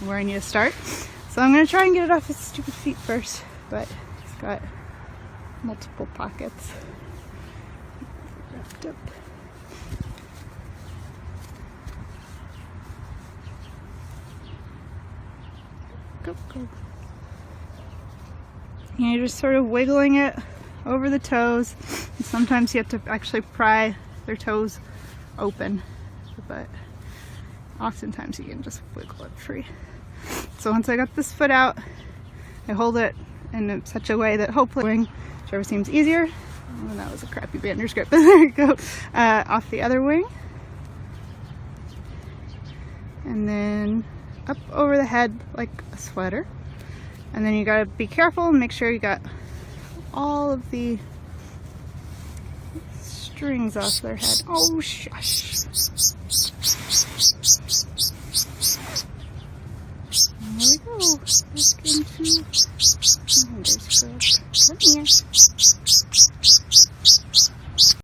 where I need to start. So I'm going to try and get it off his stupid feet first, but he's got multiple pockets wrapped up. Go, go. And you're just sort of wiggling it over the toes. And sometimes you have to actually pry their toes open, but oftentimes you can just wiggle it free. So once I got this foot out, I hold it in such a way that hopefully, whichever seems easier. Oh, that was a crappy bander's grip. There you go. Off the other wing. And then up over the head like a sweater. And then you gotta be careful and make sure you got all of the strings off their head. Oh, shush. There we go. Let's get into bander's grip. Come here.